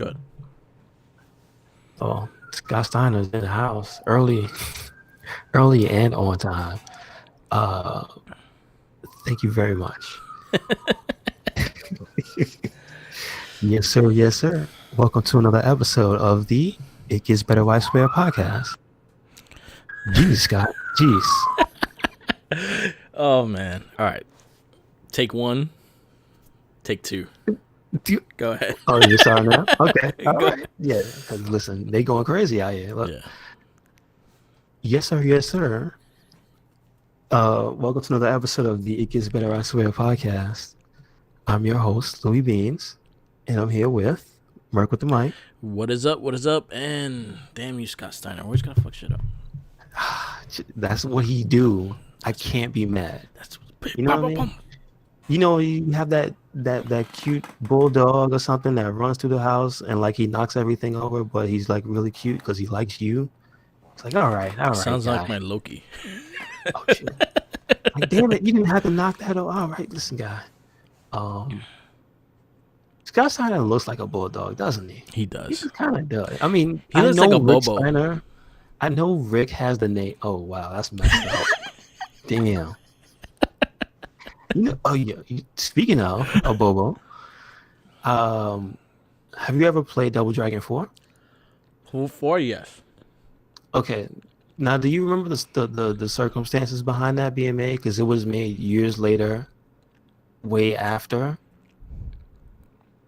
Good. So Scott Steiner's in the house early and on time. Uh, Thank you very much. Yes, sir. Yes, sir. Welcome to another episode of the It Gets Better Lifespan podcast. Jeez, Scott. Jeez. Oh man. All right. Take one. Take two. Do- Go ahead. Oh, you're starting now? Okay. All Go. right. Yeah. Because listen, they going crazy out here. Look. Yeah. Yes, sir. Yes, sir. Welcome to another episode of the It Gets Better I Swear podcast. I'm your host, Louis Beans, and I'm here with Merc with the mic. What is up? What is up? And damn you, Scott Steiner. We're just gonna fuck shit up. That's what he do. I can't be mad. That's You know what I mean? You know, you have that cute bulldog or something that runs through the house and like he knocks everything over, but he's like really cute because he likes you. It's like, all right, Sounds guy. like my Loki. Oh shit! Like, damn it, you didn't have to knock that over. All right, listen, guy. Scott Steiner looks like a bulldog, doesn't he? He He does. just kind of does. I mean, He I looks know like a Rick Bobo. Steiner. I know Rick has the name. Oh wow, that's messed up. Damn. You know, oh yeah. Speaking of a Bobo, have you ever played Double Dragon 4? Who for? Yes. Okay. Now, do you remember the circumstances behind that being made? Because it was made years later, way after.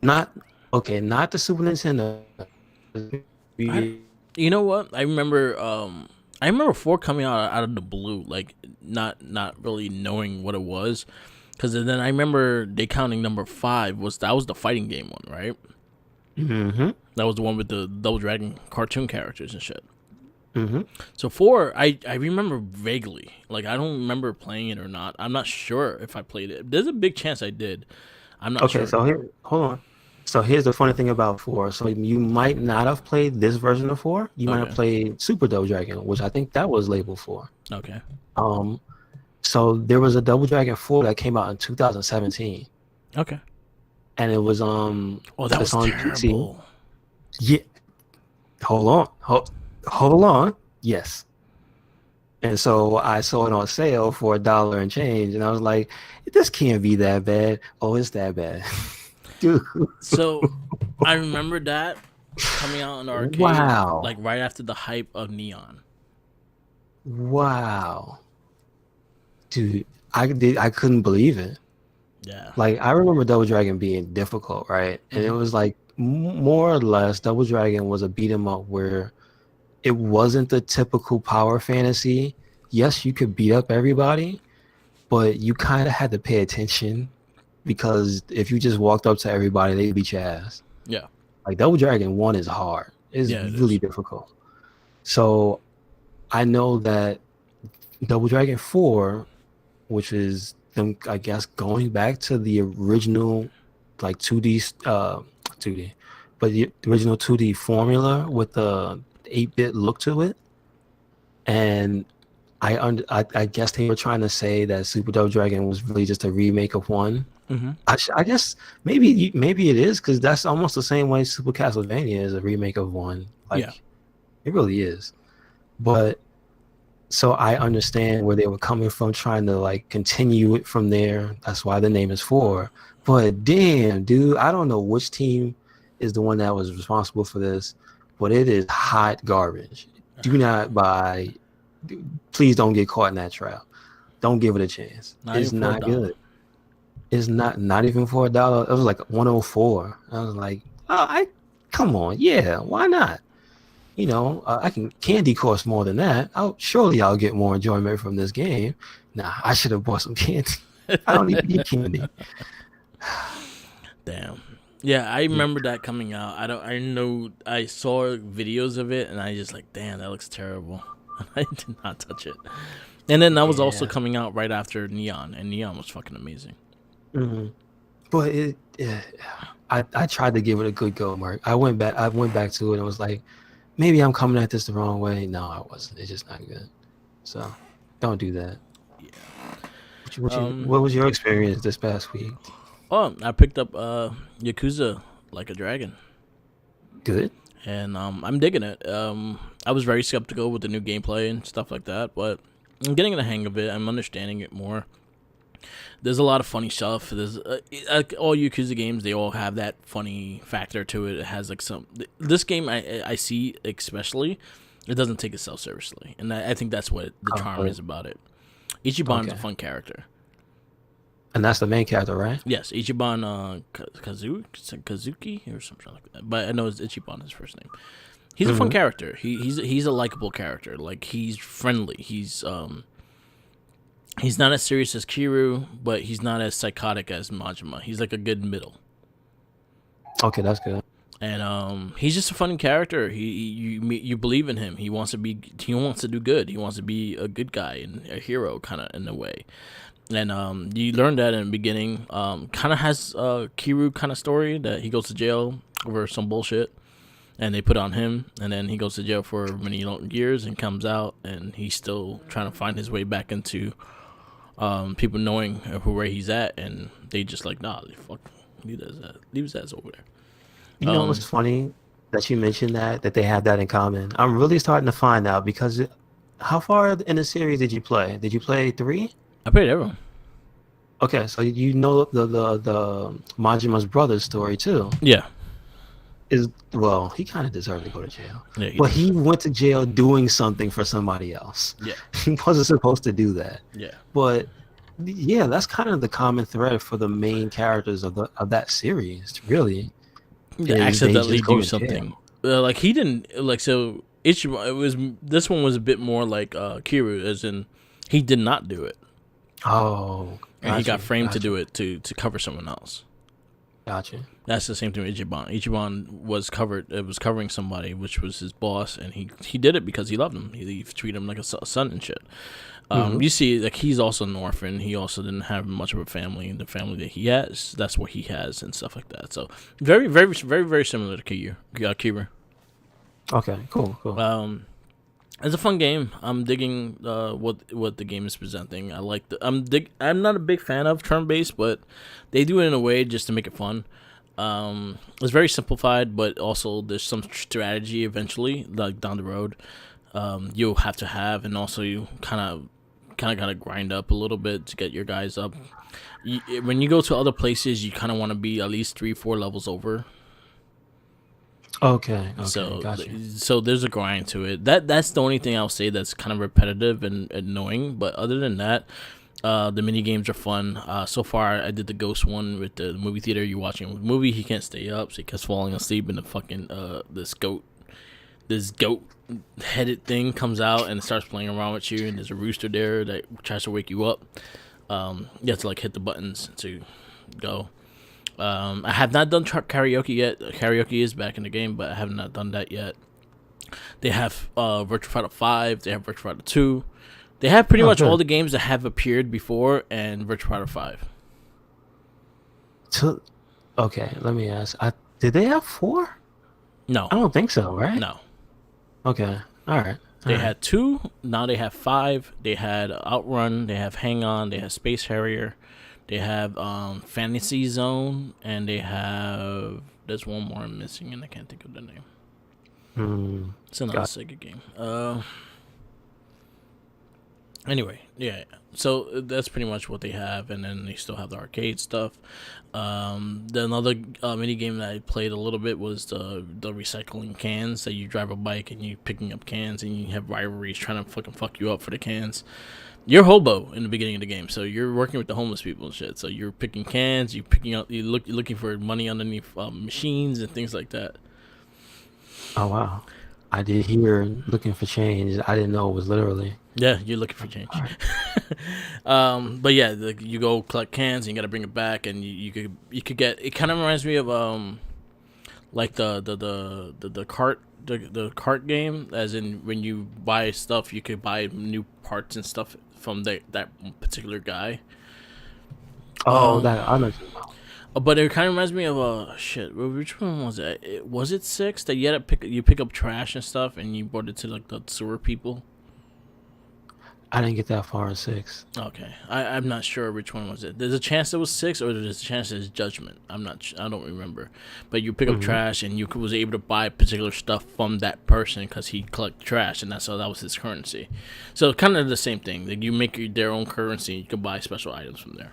Not not the Super Nintendo. You know what? I remember. I remember four coming out of the blue, like not really knowing what it was, because then I remember they counting number 5 was the fighting game one, right? Mm-hmm. That was the one with the Double Dragon cartoon characters and shit. Mm-hmm. So 4, I remember vaguely. Like I don't remember playing it or not. I'm not sure if I played it. There's a big chance I did. I'm not Okay, sure. so here, hold on. So here's the funny thing about 4. So you might not have played this version of 4. You might have Okay. played Super Double Dragon, which I think that was labeled 4. Okay. Um, so there was a Double Dragon 4 that came out in 2017, Okay. and it was Oh, that was it's on PC. terrible. Yeah, hold on. Yes. And so I saw it on sale for $1 and change, and I was like, "This can't be that bad." Oh, it's that bad, dude. So I remember that coming out in the arcade, Wow, like right after the hype of Neon. wow, dude. I couldn't believe it. Yeah. Like I remember Double Dragon being difficult, right? And it was like more or less Double Dragon was a beat 'em up where it wasn't the typical power fantasy. Yes, you could beat up everybody, but you kind of had to pay attention because if you just walked up to everybody, they'd beat your ass. Yeah. Like Double Dragon 1 is hard. It's Yeah, it really is. difficult. So I know that Double Dragon 4, which is them, I guess, going back to the original like 2D, but the original 2D formula with the 8-bit look to it. And I guess they were trying to say that Super Double Dragon was really just a remake of 1. Mm-hmm. I guess maybe it is because that's almost the same way Super Castlevania is a remake of 1. Like Yeah. it really is. But so I understand where they were coming from, trying to like continue it from there. That's why the name is 4. But damn, dude, I don't know which team is the one that was responsible for this, but it is hot garbage. Do not buy. Please don't get caught in that trap. Don't give it a chance. Not It's even for not $1. good. It's not even for $1. It was like 104. I was like, oh, I come on, yeah, why not? You know, I can candy costs more than that. I'll get more enjoyment from this game. Nah, I should have bought some candy. I don't even need candy. Damn. Yeah, I remember that coming out. I know I saw videos of it and I just like, damn, that looks terrible. I did not touch it. And then that was also Yeah. coming out right after Neon, and Neon was fucking amazing. Hmm. But I tried to give it a good go, Mark. I went back to it and was like, maybe I'm coming at this the wrong way. No, I wasn't. It's just not good. So don't do that. Yeah. What was your experience this past week? Oh, I picked up Yakuza Like a Dragon. Good. and I'm digging it. I was very skeptical with the new gameplay and stuff like that, but I'm getting the hang of it. I'm understanding it more. There's a lot of funny stuff. There's like all Yakuza games, they all have that funny factor to it. It has like some. This game I see especially, it doesn't take itself seriously, and I think that's what the charm is about it. Ichiban's a fun character. And that's the main character, right? Yes, Ichiban Kazuki or something like that. But I know it's Ichiban his first name. He's a fun character. He's a likable character. Like he's friendly. He's not as serious as Kiryu, but he's not as psychotic as Majima. He's like a good middle. Okay, that's good. And he's just a funny character. You believe in him. He wants to do good. He wants to be a good guy and a hero kind of in a way. And you learn that in the beginning. Kind of has a Kiryu kind of story that he goes to jail over some bullshit, and they put on him, and then he goes to jail for many long years and comes out, and he's still trying to find his way back into people knowing where he's at, and they just like, nah, fuck, leave his ass over there. You know what's funny that you mentioned that they have that in common? I'm really starting to find out because how far in the series did you play? Did you play 3? I played everyone. Okay, so you know the Majima's brother's story too. Yeah. Well, he kind of deserved to go to jail. Yeah, but he went to jail doing something for somebody else. Yeah. He wasn't supposed to do that. Yeah. But yeah, that's kind of the common thread for the main characters of that series, really. Yeah, accidentally do something. Like he didn't so Ichiban. This one was a bit more like Kiryu, as in he did not do it. Oh. And he got framed to do it to cover someone else. Gotcha. That's the same thing with Ichiban. Ichiban was covering somebody, which was his boss, and he did it because he loved him. He treated him like a son and shit. You see, like he's also an orphan. He also didn't have much of a family, and the family that he has, that's what he has, and stuff like that. So very, very, very, very similar to Kiryu. Okay, cool. It's a fun game. I'm digging what the game is presenting. I like I'm not a big fan of turn-based, but they do it in a way just to make it fun. It's very simplified, but also there's some strategy eventually, like down the road, you'll have to have, and also you kind of gotta grind up a little bit to get your guys up. When you go to other places, you kind of want to be at least 3-4 levels over. Okay, gotcha. So there's a grind to it. That's the only thing I'll say that's kind of repetitive and annoying. But other than that, the mini games are fun. So far, I did the ghost one with the movie theater. You're watching a movie, he can't stay up, so he keeps falling asleep, and the fucking this goat headed thing comes out and starts playing around with you, and there's a rooster there that tries to wake you up. You have to like hit the buttons to go. I have not done karaoke yet. Karaoke is back in the game, but I have not done that yet. They have Virtua Fighter 5. They have Virtua Fighter 2. They have pretty much all the games that have appeared before and Virtua Fighter 5. So, okay, let me ask. Did they have 4? No. I don't think so, right? No. Okay, all right. They had 2. Now they have 5. They had Outrun. They have Hang On. They have Space Harrier. They have Fantasy Zone, and they have... There's one more I'm missing, and I can't think of the name. It's another Sega game. Anyway, yeah. So that's pretty much what they have, and then they still have the arcade stuff. Another mini game that I played a little bit was the recycling cans. That you drive a bike and you picking up cans, and you have rivalries trying to fucking fuck you up for the cans. You're hobo in the beginning of the game, so you're working with the homeless people and shit. So you're picking cans, you're looking for money underneath machines and things like that. Oh wow, I did hear looking for change. I didn't know it was literally. Yeah, you're looking for change. But yeah, you go collect cans and you got to bring it back, and you could get. It kind of reminds me of like the cart game, as in when you buy stuff, you could buy new parts and stuff from that particular guy. Oh, that I know. But it kind of reminds me of shit. Which one was it? Was it 6 that you had to pick up trash and stuff, and you brought it to like the sewer people? I didn't get that far in 6. Okay, I'm not sure which one was it. There's a chance it was 6, or there's a chance it's Judgment. I don't remember. But you pick up Hmm. trash, and you was able to buy particular stuff from that person because he collect trash, and that's how that was his currency. So kind of the same thing. Like you make their own currency, you can buy special items from there.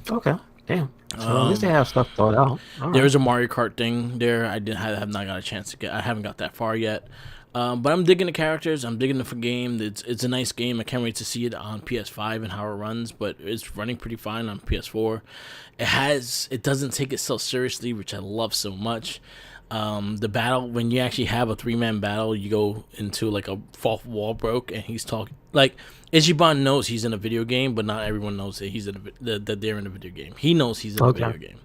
Okay. Damn. So at least they have stuff thought out. All right. There's a Mario Kart thing there. I have not got a chance to get. I haven't got that far yet. But I'm digging the characters. I'm digging the game. It's a nice game. I can't wait to see it on PS5 and how it runs. But it's running pretty fine on PS4. It doesn't take itself seriously, which I love so much. The battle, when you actually have a 3-man battle, you go into like a fourth wall broke, and he's talking like Ichiban knows he's in a video game, but not everyone knows that that they're in a video game. He knows he's in a video game.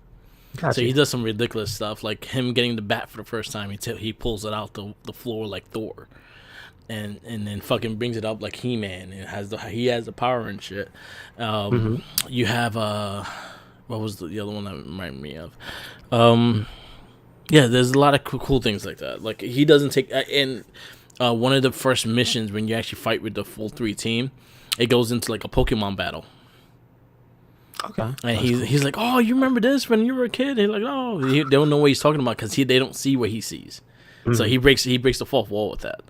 So Gotcha. he does some ridiculous stuff, like him getting the bat for the first time. He pulls it out the floor like Thor, and then fucking brings it up like He-Man. He has the power and shit. Hmm. You have what was the other one that reminded me of? Yeah, there's a lot of cool things like that. Like he doesn't take in one of the first missions when you actually fight with the full 3 team, it goes into like a Pokemon battle. Okay. And he's like, oh, you remember this when you were a kid? They're like, oh, they don't know what he's talking about because they don't see what he sees. So he breaks the fourth wall with that.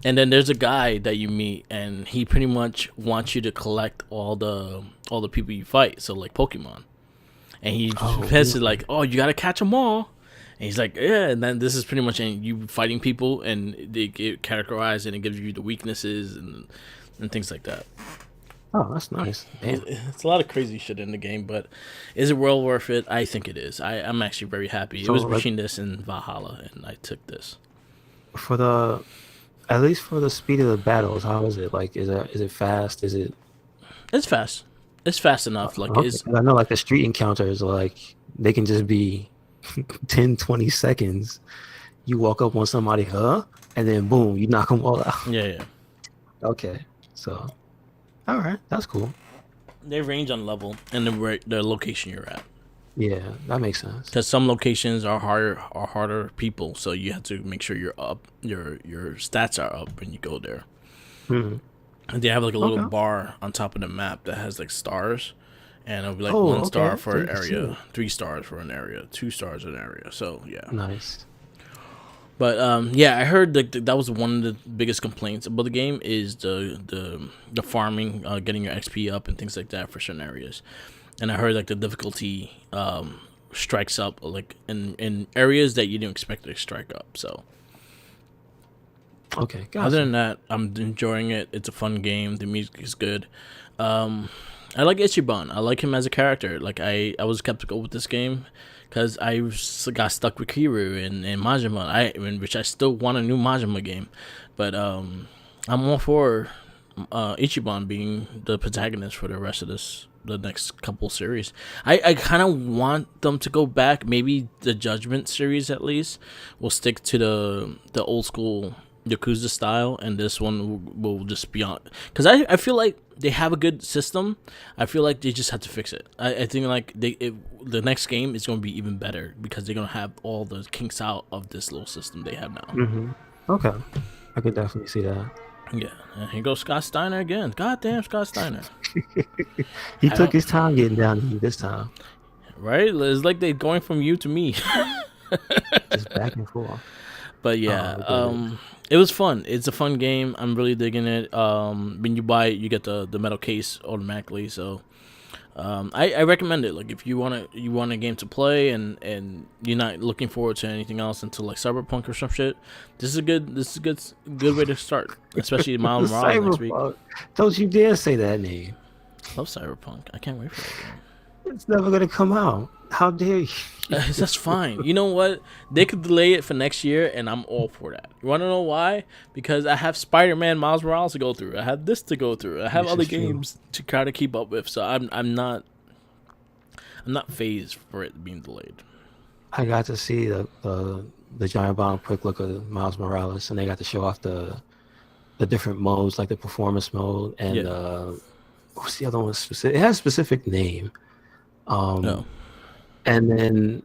And then there's a guy that you meet, and he pretty much wants you to collect all the people you fight. So like Pokemon, and he says like, oh, you gotta catch them all. And he's like, yeah. And then this is pretty much you fighting people, and they get categorized, and it gives you the weaknesses and things like that. Oh, that's nice. Damn. It's a lot of crazy shit in the game, but is it well worth it? I think it is. I'm actually very happy. So, It was like, between this and Valhalla, and I took this. for the at least for the speed of the battles, how is it? Like, is it fast? Is it It's fast. It's fast enough. Like okay? it's 'Cause I know like the street encounters, like they can just be 10, 20 seconds. You walk up on somebody, huh? And then boom, you knock them all out. yeah. Okay. So, all right, that's cool. They range on level and the location you're at. Yeah, that makes sense. Because some locations are harder people, so you have to make sure you're up. Your stats are up when you go there. Hmm. And they have like a little Okay. bar on top of the map that has like stars, and it'll be like Oh, 1 star okay. for So an you can see area, it. 3 stars for an area, 2 stars an area. So yeah. Nice. But yeah, I heard that was one of the biggest complaints about the game is the farming, getting your XP up and things like that for certain areas. And I heard like the difficulty strikes up like in areas that you didn't expect it to strike up. So Okay, other gotcha. than that, I'm enjoying it. It's a fun game. The music is good. I like Ichiban. I like him as a character. Like I was skeptical with this game because got stuck with Kiru and Majima. Which I still want a new Majima game, but I'm all for Ichiban being the protagonist for the rest of the next couple series. I kind of want them to go back. Maybe the Judgment series at least will stick to the old school Yakuza style, and this one will just be on. Because I feel like they have a good system. I feel like they just have to fix it. I think like the next game is going to be even better because they're going to have all the kinks out of this little system they have now. Hmm. Okay, I could definitely see that. Yeah, and here goes Scott Steiner again. Goddamn Scott Steiner. He I took don't, his time getting down to you this time, right? It's like they're going from you to me. just back and forth. But yeah, I get it. it was fun. It's a fun game. I'm really digging it. When you buy it, you get the metal case automatically. So I recommend it. Like if you want a game to play and you're not looking forward to anything else until like Cyberpunk or some shit, this is a good way to start. Especially Miles Morales next week. Cyberpunk. Don't you dare say that name. Love Cyberpunk. I can't wait for that game. It's never gonna come out. How dare you? That's fine. You know what? They could delay it for next year, and I'm all for that. You want to know why? Because I have Spider-Man, Miles Morales to go through. I have this to go through. I have This other is true. games to try to keep up with. So I'm not phased for it being delayed. I got to see the giant bomb quick look of Miles Morales, and they got to show off the different modes, like the performance mode and Yeah. what's the other one? Specific? It has a specific name. No. And then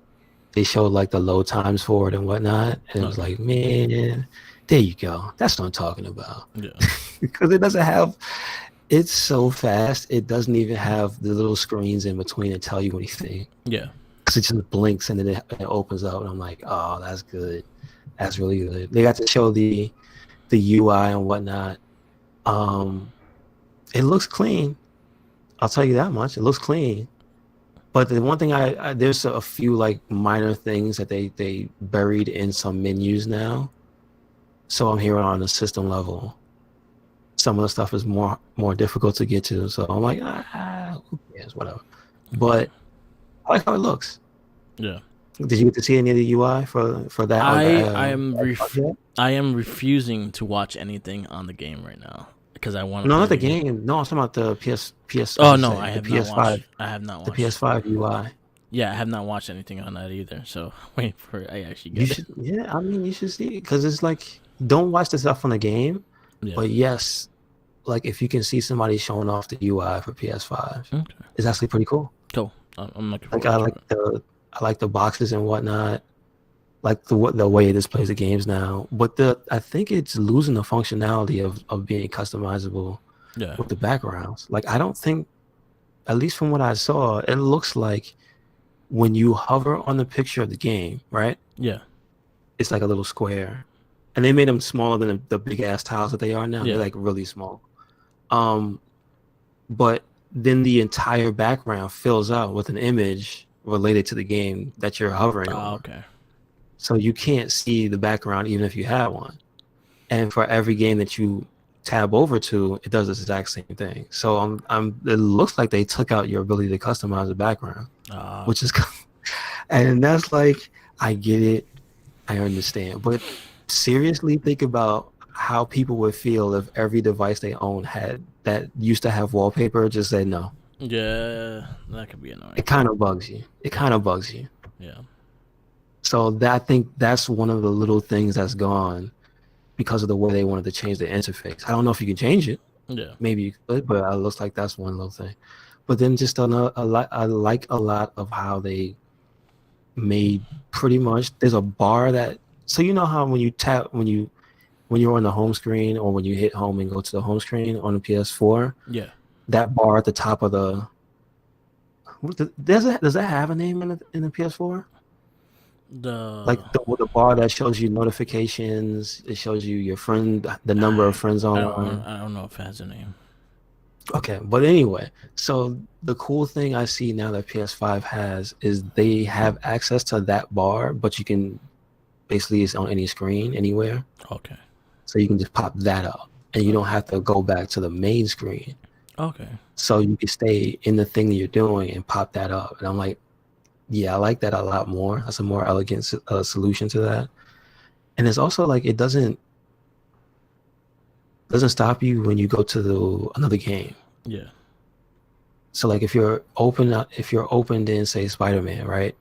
they showed like the load times for it and whatnot, and it was Okay. like, man, there you go. That's what I'm talking about. Yeah. Because it doesn't have It's so fast. It doesn't even have the little screens in between to tell you anything. Yeah. Because it just blinks and then it opens up, and I'm like, oh, that's good. That's really good. They got to show the UI and whatnot. Um, it looks clean. I'll tell you that much. It looks clean. But the one thing I there's a few like minor things that they buried in some menus now. So I'm hearing on the system level. Some of the stuff is more difficult to get to. So I'm like, who cares, whatever. But I like how it looks. Yeah. Did you get to see any of the UI for that? I am refusing to watch anything on the game right now because I want to No, play not the the game. game. No, I'm talking about the PS. I Oh should no, say I the have not PS5. watched. I have not The watched. PS5 UI. Yeah, I have not watched anything on that either. So wait for I actually You get it. should. Yeah, I mean, you should see it because it's like don't watch the stuff on the game, Yeah. but yes, like if you can see somebody showing off the UI for PS5, Okay. it's actually pretty cool. Cool. I'm looking Like forward to it. I like the boxes and whatnot, like the way it displays the games now. But I think it's losing the functionality of being customizable Yeah. with the backgrounds. Like I don't think, at least from what I saw, it looks like when you hover on the picture of the game, right? Yeah. It's like a little square, and they made them smaller than the big ass tiles that they are now. Yeah. They're like really small. Um, but then the entire background fills out with an image related to the game that you're hovering over. Okay. So you can't see the background even if you have one. And for every game that you tab over to, it does the exact same thing. So it looks like they took out your ability to customize the background, which is, and that's like, I get it, I understand, but seriously think about how people would feel if every device they own had that used to have wallpaper just said no. Yeah, that could be annoying. It kind of bugs you. It kind of bugs you. Yeah. So I think that's one of the little things that's gone because of the way they wanted to change the interface. I don't know if you can change it. Yeah. Maybe you could, but it looks like that's one little thing. But then just another, I like a lot of how they made pretty much. There's a bar that, so you know how when you tap when you're on the home screen or when you hit home and go to the home screen on the PS4, Yeah. that bar at the top of does that have a name in the PS4? Like the bar that shows you notifications, it shows you your friend, the number of friends online. I don't know if it has a name. Okay, but anyway, so the cool thing I see now that PS5 has is they have access to that bar, but you can basically it's on any screen anywhere. Okay. So you can just pop that up, and you don't have to go back to the main screen. Okay. So you can stay in the thing that you're doing and pop that up. And I'm like, yeah, I like that a lot more. That's a more elegant solution to that. And it's also like it doesn't stop you when you go to another game. Yeah. So like if you're opened in say Spider-Man, right?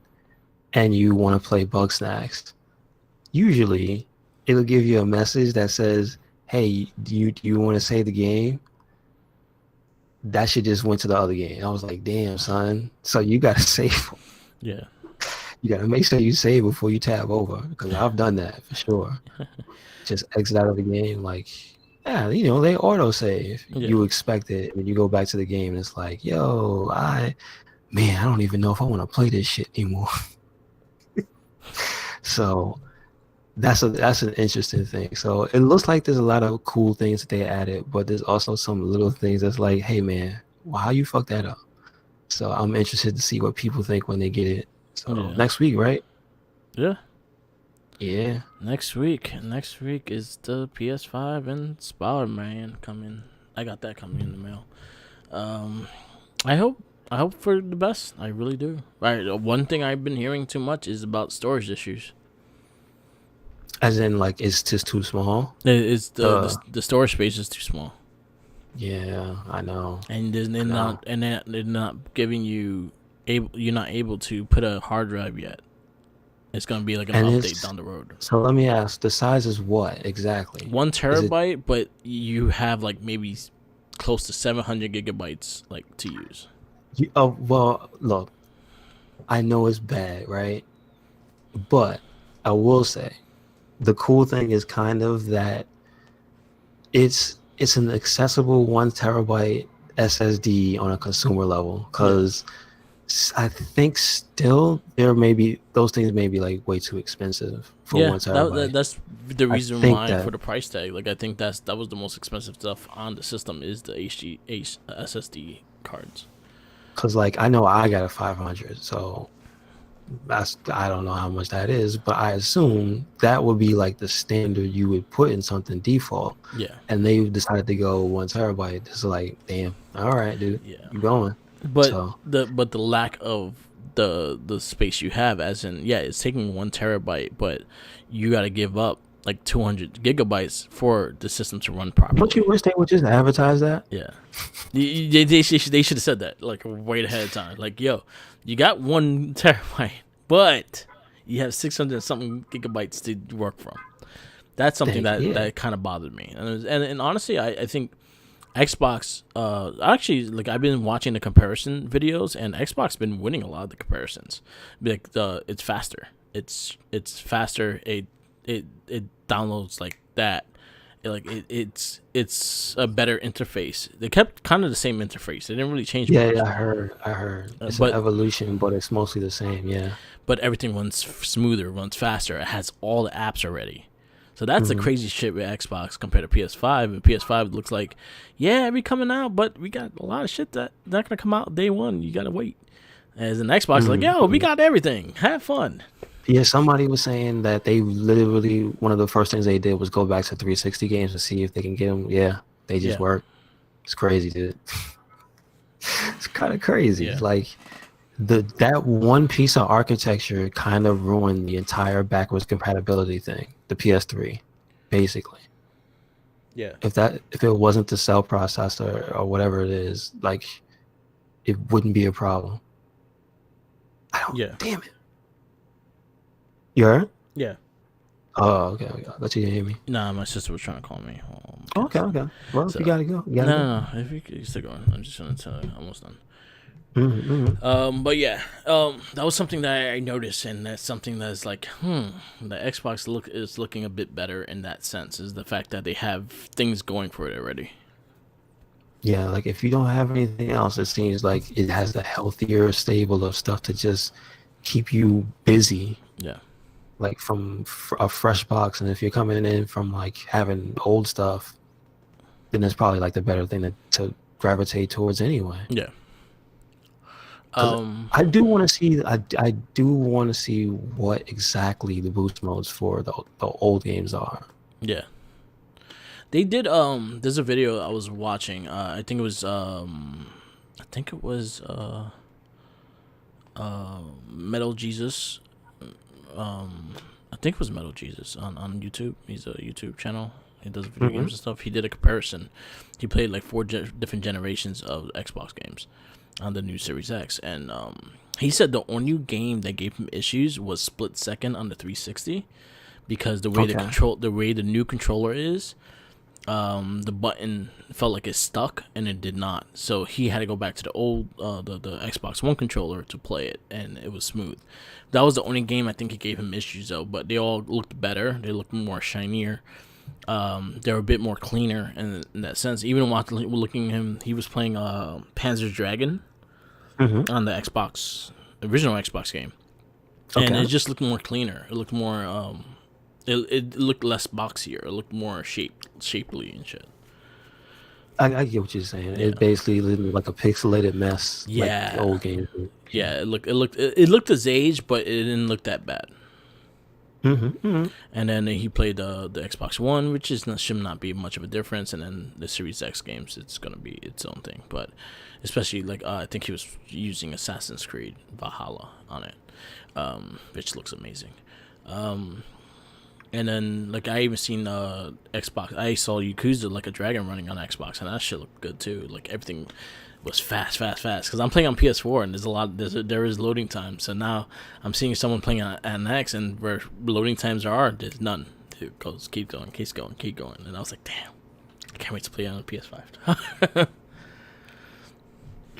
And you want to play Bugsnax, usually it'll give you a message that says, "Hey, do you want to save the game?" That shit just went to the other game. I was like, "Damn, son." So you gotta save. Yeah. You gotta make sure you save before you tab over, because I've done that for sure. Just exit out of the game, like, yeah, they auto save. Yeah. You expect it, and you go back to the game, and it's like, yo, I don't even know if I want to play this shit anymore. So that's an interesting thing. So it looks like there's a lot of cool things that they added, but there's also some little things that's like, hey man, well, how you fuck that up? So I'm interested to see what people think when they get it. So next week, right? Yeah. Yeah. Next week is the PS5 and Spider-Man coming. I got that coming in the mail. I hope for the best. I really do. One thing I've been hearing too much is about storage issues. As in, like, it's just too small. It's the storage space is too small. Yeah, I know. And they're not giving you you're not able to put a hard drive yet. It's gonna be like an update down the road. So let me ask, the size is what exactly? 1 terabyte, but you have like maybe close to 700 gigabytes like to use. Well, look, I know it's bad, right? But I will say, the cool thing is kind of that it's it's an accessible 1 terabyte SSD on a consumer level, because I think still there may be those things may be like way too expensive for Yeah, 1 terabyte. that's the I reason think why for that the price tag. Like I think that was the most expensive stuff on the system is the SSD cards. because like I know I got a 500, so I don't know how much that is, but I assume that would be like the standard you would put in something default. Yeah, And they decided to go 1 terabyte. It's like, damn, all right, dude, yeah. you going. But So the lack of the space you have, as in, yeah, it's taking 1 terabyte, but you got to give up like 200 gigabytes for the system to run properly. don't you wish they would just advertise that? Yeah, they should have said that like way ahead of time. Like, yo, you got 1 terabyte, but you have 600 something gigabytes to work from. That's something Yeah. that kind of bothered me, and honestly, I think Xbox, actually, like I've been watching the comparison videos, and Xbox been winning a lot of the comparisons. Like it's faster. It's faster. It downloads like that. It's a better interface. They kept kind of the same interface. They didn't really change Yeah, much. yeah, I heard. It's But an evolution, but it's mostly the same. Yeah. but everything runs smoother, runs faster. It has all the apps already. So that's the crazy shit with Xbox compared to PS5. And PS5 looks like, yeah, we coming out, but we got a lot of shit that not gonna come out day one. You gotta wait. As an Xbox, like, yo, we got everything. Have fun. Yeah, somebody was saying that they literally one of the first things they did was go back to 360 games to see if they can get them. Yeah, they just Yeah. work. It's crazy, dude. It's kind of crazy. Yeah. Like that one piece of architecture kind of ruined the entire backwards compatibility thing. The PS3, basically. Yeah. If it wasn't the cell processor or whatever it is, like it wouldn't be a problem. I don't. Yeah. Damn it. You heard? Yeah. Oh, okay. I thought you didn't hear me. Nah, my sister was trying to call me. Okay. Well, So- you gotta go. You No, gotta go. no. If you still going, I'm just gonna tell you, almost done. But yeah, that was something that I noticed, and that's something that's like, the Xbox is looking a bit better in that sense. Is the fact that they have things going for it already. Yeah, like if you don't have anything else, it seems like it has the healthier stable of stuff to just keep you busy, Yeah. like from a fresh box. And if you're coming in from like having old stuff, then it's probably like the better thing to gravitate towards anyway. Yeah. 'Cause I do want to see. I do want to see what exactly the boost modes for the old games are. Yeah. They did there's a video I was watching. I think it was Metal Jesus. I think it was Metal Jesus on YouTube. He's a YouTube channel. He does video games and stuff. He did a comparison. He played like four different generations of Xbox games on the new Series X, and he said the only game that gave him issues was Split Second on the 360 because the way the new controller is, the button felt like it stuck and it did not. So he had to go back to the old the Xbox One controller to play it, and it was smooth. That was the only game I think it gave him issues though, but they all looked better. They looked more shinier. They're a bit more cleaner in that sense. Even looking at him, he was playing Panzer Dragon on the original Xbox game, and it just looked more cleaner. It looked more it looked less boxier. It looked more shapely and shit. I get what you're saying. Yeah. It basically looked like a pixelated mess. Yeah. Like the old games. Yeah, it looked his age, but it didn't look that bad. And then he played the Xbox One, which should not be much of a difference. And then the Series X games, it's gonna be its own thing. But especially like I think he was using Assassin's Creed Valhalla on it, which looks amazing. And then like I even seen Xbox. I saw Yakuza Like a Dragon running on Xbox, and that shit looked good too. Like everything was fast. Because I'm playing on PS4, and there is loading time. So now I'm seeing someone playing on X, and where loading times there's none. It goes keep going, and I was like, damn, I can't wait to play on the PS5.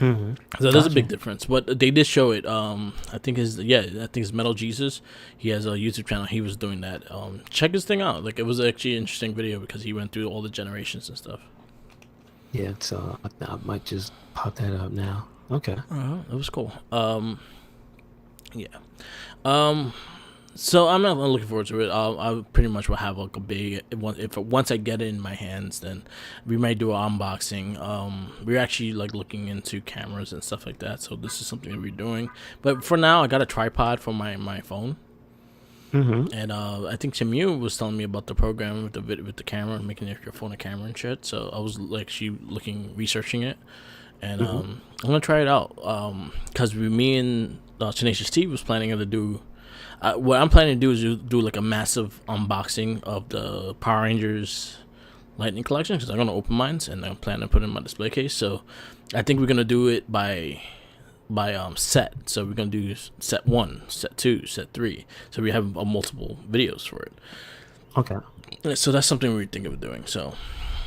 So there's a big difference, but they did show it. I think it's Metal Jesus. He has a YouTube channel. He was doing that. Check his thing out. Like it was actually an interesting video because he went through all the generations and stuff. Yeah, so I might just pop that up now. Okay. It was cool. Yeah. Um, so I'm not looking forward to it. I pretty much will have like a big once I get it in my hands, then we might do an unboxing. We're actually like looking into cameras and stuff like that. So this is something that we're doing. But for now, I got a tripod for my phone. Mm-hmm. And I think Chimyu was telling me about the program with the camera, making your phone a camera and shit. So I was like, researching it, and Mm-hmm. I'm gonna try it out. Cause me and Tenacious T was planning to do. What I'm planning to do is do like a massive unboxing of the Power Rangers Lightning Collection because I'm gonna open mine and I'm planning to put it in my display case. So I think we're gonna do it by set. So we're gonna do set 1, set 2, set 3. So we have multiple videos for it. Okay. So that's something we're thinking of doing. So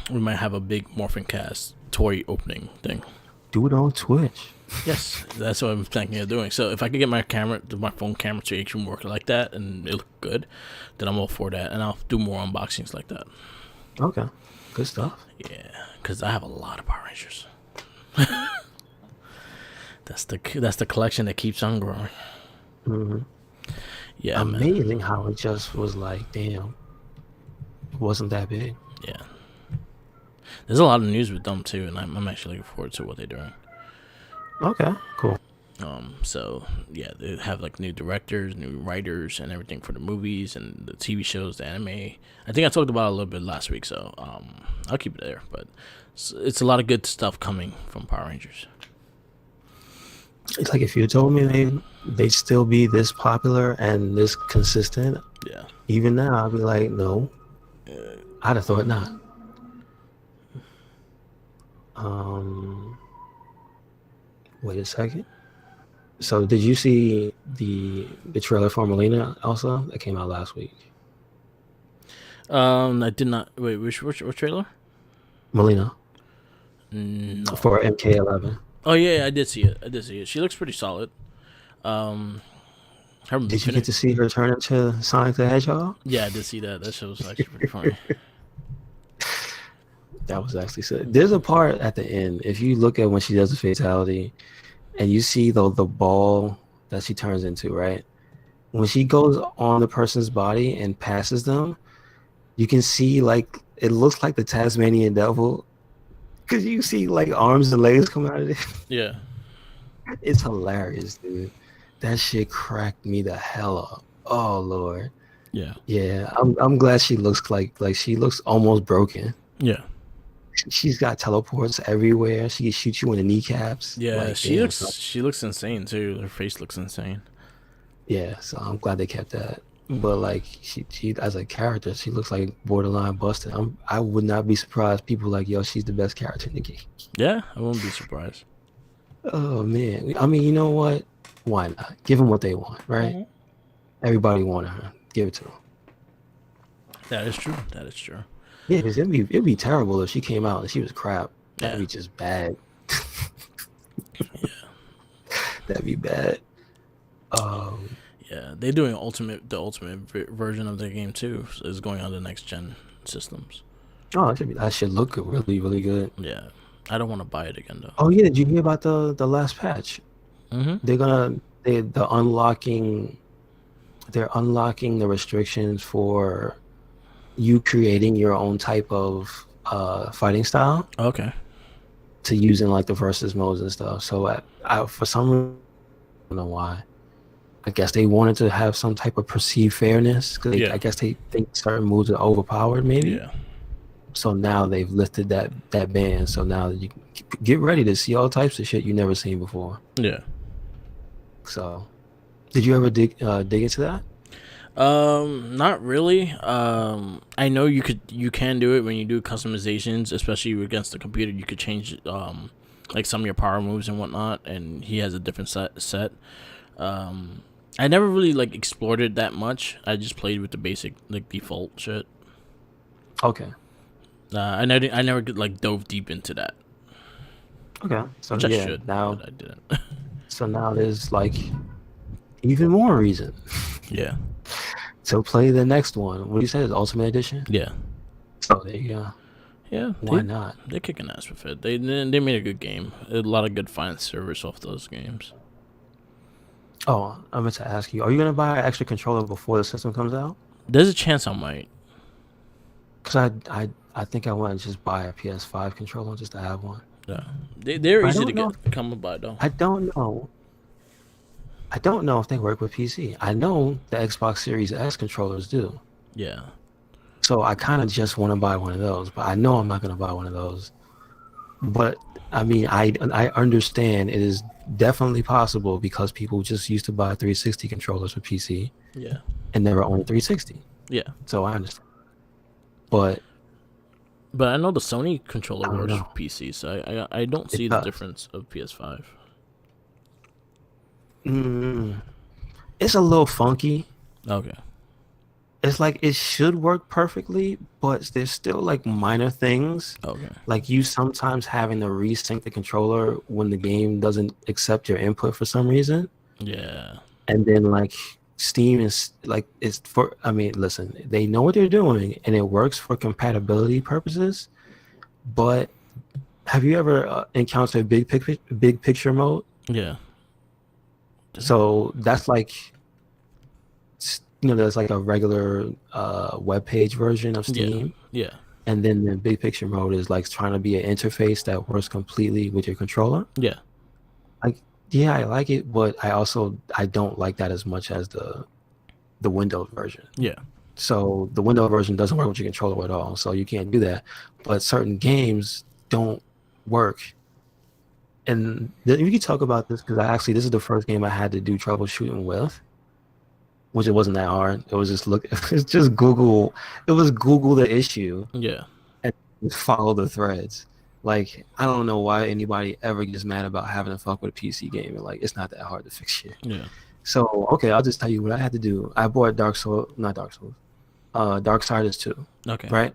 we might have a big Morphin Cast toy opening thing. Do it on Twitch. Yes, that's what I'm thinking of doing. So if I could get my phone camera to actually work like that and it look good, then I'm all for that, and I'll do more unboxings like that. Okay. Good stuff. Yeah, because I have a lot of Power Rangers. That's the collection that keeps on growing. Mm-hmm. Yeah, man. Amazing how it just was like, damn, it wasn't that big. Yeah. There's a lot of news with them too, and I'm actually looking forward to what they're doing. Okay, cool. So yeah, they have like new directors, new writers, and everything for the movies and the TV shows, the anime. I think I talked about it a little bit last week, so I'll keep it there. But it's a lot of good stuff coming from Power Rangers. It's like if you told me they'd still be this popular and this consistent, Yeah. even now, I'd be like, no, I'd have thought not. Wait a second. So did you see the trailer for Melina also that came out last week? I did not. Wait, which trailer? Melina No. for MK11. Oh yeah, I did see it. She looks pretty solid. Her Did you get to see her turn into Sonic the Hedgehog? Yeah, I did see that. That show was actually pretty funny. That was actually sad. There's a part at the end. If you look at when she does the fatality, and you see the ball that she turns into, right? When she goes on the person's body and passes them, you can see like it looks like the Tasmanian devil because you see like arms and legs come out of it. Yeah. It's hilarious, dude. That shit cracked me the hell up. Oh Lord. Yeah. Yeah, I'm glad she looks like she looks almost broken. Yeah. She's got teleports everywhere. She can shoot you in the kneecaps. Yeah, like, she damn, looks insane too. Her face looks insane. Yeah, so I'm glad they kept that. But like she as a character, she looks like borderline busted. I would not be surprised. People like, yo, she's the best character in the game. Yeah, I wouldn't be surprised. Oh man, I mean, you know what? Why not? Give them what they want, right? Mm-hmm. Everybody wanted her. Give it to them. That is true. That is true. Yeah, because it'd be terrible if she came out and she was crap. That'd Yeah. be just bad. Yeah. That'd be bad. Yeah, they're doing the ultimate version of their game too. So it's going on the next gen systems. Oh, that should look really, really good. Yeah, I don't want to buy it again though. Oh yeah, did you hear about the last patch? Mm-hmm. They're unlocking the restrictions for you creating your own type of fighting style Okay. to use in like the versus modes and stuff. So I for some reason, I don't know why. I guess they wanted to have some type of perceived fairness because Yeah. I guess they think certain moves are overpowered maybe. Yeah. So now they've lifted that ban. So now you can get ready to see all types of shit you never seen before. Yeah. So, did you ever dig into that? Not really. I know you can do it when you do customizations, especially against the computer. You could change like some of your power moves and whatnot, and he has a different set. I never really like explored it that much. I just played with the basic like default shit. Okay. I never like dove deep into that. Okay. So Which I yeah, should, now but I didn't. so now there's like even more reason Yeah. to play the next one. What do you say? The Ultimate Edition? Yeah. So there you go. Yeah, Why not? they're kicking ass with it. They made a good game. A lot of good fan service off those games. Oh, I meant to ask you, are you gonna buy an extra controller before the system comes out? There's a chance I might. Because I think I want to just buy a PS5 controller just to have one. Yeah, they're I easy to don't know. get come by though. I don't know. I don't know if they work with PC. I know the Xbox Series S controllers do. Yeah, So I kind of just want to buy one of those, but I know I'm not going to buy one of those. But I mean, I understand it is definitely possible because people just used to buy 360 controllers for PC yeah, and never owned a 360. yeah. So I understand. But But I know the Sony controller I don't works for know. PC, so I don't It see the does. difference of PS5. Mm, it's a little funky. Okay. It's like it should work perfectly, but there's still like minor things. Okay. Like you sometimes having to resync the controller when the game doesn't accept your input for some reason. Yeah. And then like Steam is like it's for I mean, listen, they know what they're doing and it works for compatibility purposes, but have you ever encountered big picture mode? Yeah. So that's like there's like a regular web page version of Yeah. Steam, Yeah. and then the big picture mode is like trying to be an interface that works completely with your controller. Yeah. Like, yeah, I like it, but I don't like that as much as the Windows version. Yeah. So the Windows version doesn't work with your controller at all, so you can't do that. But certain games don't work. And we can talk about this because this is the first game I had to do troubleshooting with, which it wasn't that hard. It was just it's just Google. It was Google the issue Yeah. and just follow the threads. Like, I don't know why anybody ever gets mad about having to fuck with a PC game. And like, it's not that hard to fix shit. Yeah. So, okay, I'll just tell you what I had to do. I bought Darksiders 2, Okay. right?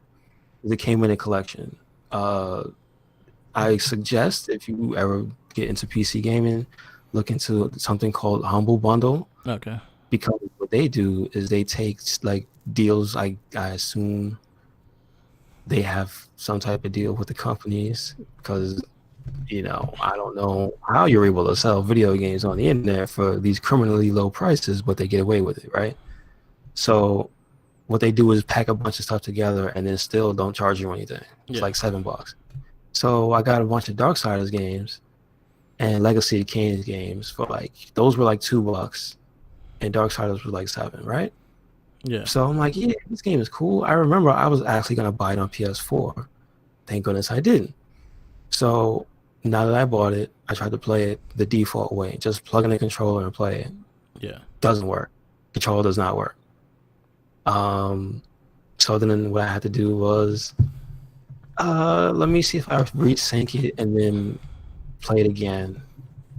It came in a collection. I suggest if you ever get into PC gaming, look into something called Humble Bundle, Okay. because what they do is they take like deals. I assume they have some type of deal with the companies because I don't know how you're able to sell video games on the internet for these criminally low prices, but they get away with it, right? So what they do is pack a bunch of stuff together and then still don't charge you anything. It's Yeah. like $7. So I got a bunch of Darksiders games and Legacy of Kain games for those were like $2 and Darksiders was like $7, right? Yeah. So I'm like, yeah, this game is cool. I remember I was actually gonna buy it on PS4. Thank goodness I didn't. So now that I bought it, I tried to play it the default way, just plug in the controller and play it. Yeah. Doesn't work. Controller does not work. So then what I had to do was, let me see if I resync it and then play it again.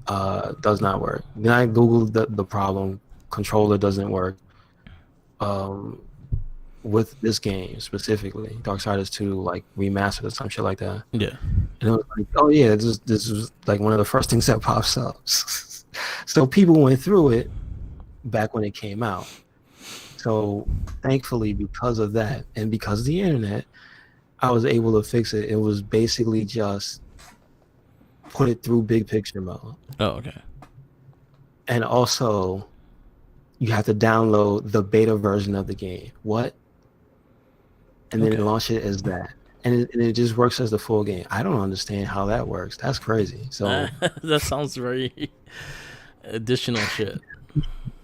Does not work. Then I googled the problem. Controller doesn't work. With this game specifically, Darksiders 2, like remastered or some shit like that. Yeah. And it was like, oh yeah, this was like one of the first things that pops up. So people went through it back when it came out. So thankfully, because of that and because of the internet, I was able to fix it. It was basically just put it through big picture mode. Oh, okay. And also, you have to download the beta version of the game. What? And then Okay. launch it as that. And it just works as the full game. I don't understand how that works. That's crazy. So That sounds very additional shit.